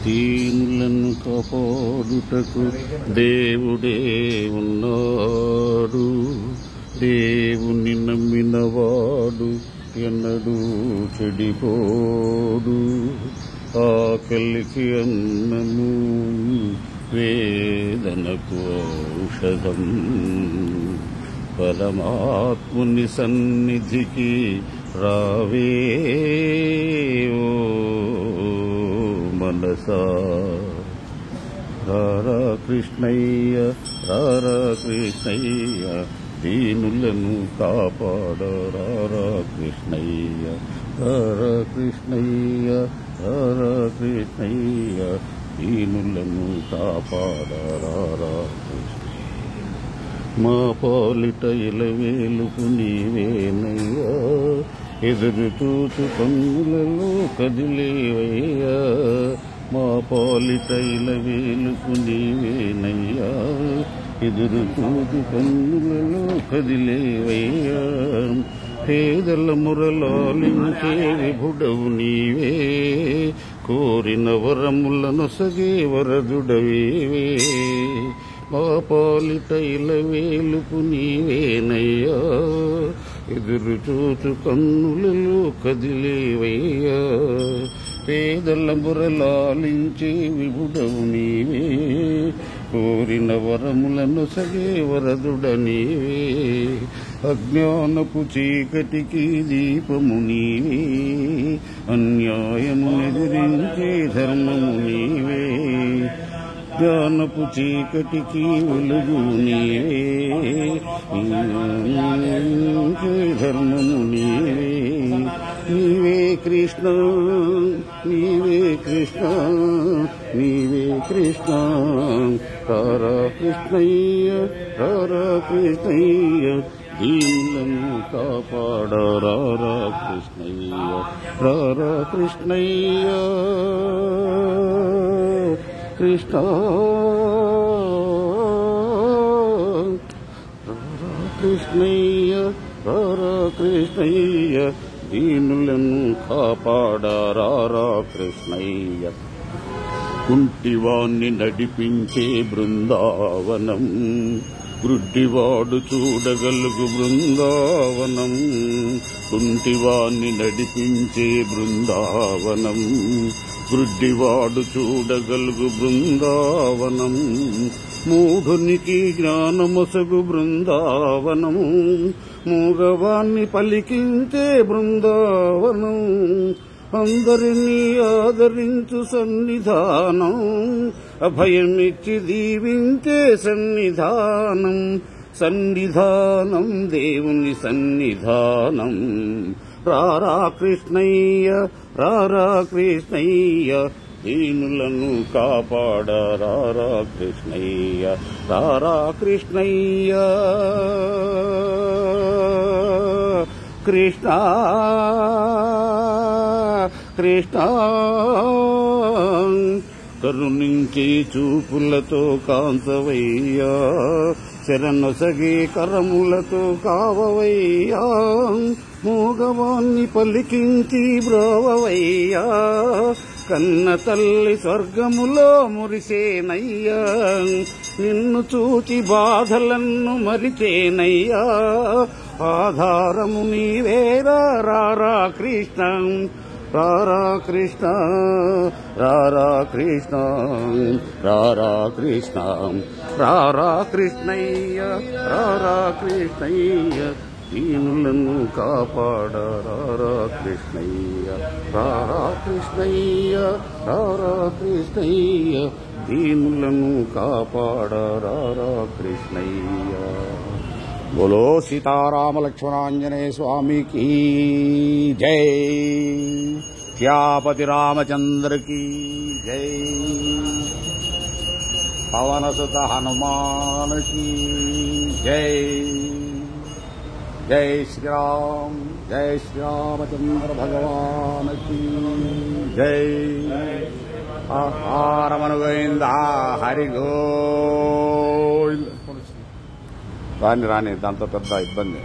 దీనులను కాపాడుటకు దేవుడే ఉన్నాడు. దేవుని నమ్మినవాడు ఎన్నడూ చెడిపోడు. ఆకలికి అన్నము, వేదనకు ఔషధం. పరమాత్ముని సన్నిధికి రావే ఓ మనసా. రారా కృష్ణయ్య, రారా కృష్ణయ్య, దీనులను కాపాడ. రారా కృష్ణయ్య, రారా కృష్ణయ్య, రారా కృష్ణయ్య, దీనులను కాపాడ. రారా కృష్ణ. మా పాలిట ఇలవేలుపు నీవేనయ్యా, ఎదురు చూచు కన్నులలో కదిలేవయ్యా. మా పాలిట ఇలవేలుపు నీవేనయ్యా, ఎదురు చూచు కన్నులలో కదిలేవయ్యా. పేదల మురలాలించే విభుడవు నీవే, కోరిన వరములను సగే వరదుడవేవే. మా పాలిట ఇలవేలుపు నీవేనయ్యా, ఎదురు చూచు కన్నులలో కదిలేవయ్యా. పేదల బురలాలించే విభుడవు నీవే, కోరిన వరములను సగే వరదుడ నీవే. అజ్ఞానపు చీకటికి దీపము నీవే, అన్యాయము ఎదిరించే ధర్మము నీవే. జ్ఞానపు చీకటికి వెలుగు నీవే, ధర్మము నీవే. నీవే కృష్ణ, నీవే కృష్ణ, నీవే కృష్ణ. రారా కృష్ణయ్య, రారా కృష్ణయ్య, దీనులను కాపాడ. రారా కృష్ణయ్య, రారా కృష్ణయ్య. కృష్ణ రారా కృష్ణయ్య, రారా కృష్ణయ్య, దీనులను కాపాడ. రారా కృష్ణయ్య. కుంటివాణ్ణి నడిపించే బృందావనం, గుడ్డివాడు చూడగలుగు బృందావనం. కుంటివాణ్ణి నడిపించే బృందావనం, గుడ్డివాడు చూడగలుగు బృందావనం. మూఢునికి జ్ఞానమొసగు బృందావనం, మూగవాణ్ణి పలికించే బృందావనం. అందరినీ ఆదరించు సన్నిధానం, అభయమిచ్చి దీవించే సన్నిధానం. సన్నిధానం దేవుని సన్నిధానం. రారా కృష్ణయ్య, రారా కృష్ణయ్య, దీనులను కాపాడ. రారా కృష్ణయ్య, రారా కృష్ణయ్య. కృష్ణ కృష్ణ కరుణించే చూపులతో కాంచవయ్యా, శరణొసగే కరములతో కావవయ్యా. మూగవాన్ని పలికించి బ్రోవవయ్యా, కన్న తల్లి స్వర్గములో మురిసేనయ్యా. నిన్ను చూచి బాధలను మరిచేనయ్యా, ఆధారము నీవేరా. రారా కృష్ణ, రారా కృష్ణ, రారా కృష్ణ, రారా కృష్ణ. రారా కృష్ణయ్య, రారా కృష్ణయ్య, దీనులను కాపాడ. రారా కృష్ణయ్య, రారా కృష్ణయ్య, రారా కృష్ణయ్య, దీనులను కాపాడ. రారా కృష్ణయ్య. बोलो सीताराम लक्ष्मणांजनेय स्वामी की जय, श्यापति रामचंद्र की जय, पवन सुत हनुमान की जय. जय श्री रामचंद्र भगवान की जय. रमण गोविंद हरि गोविंद. రాని దాంతో పెద్ద ఇబ్బంది.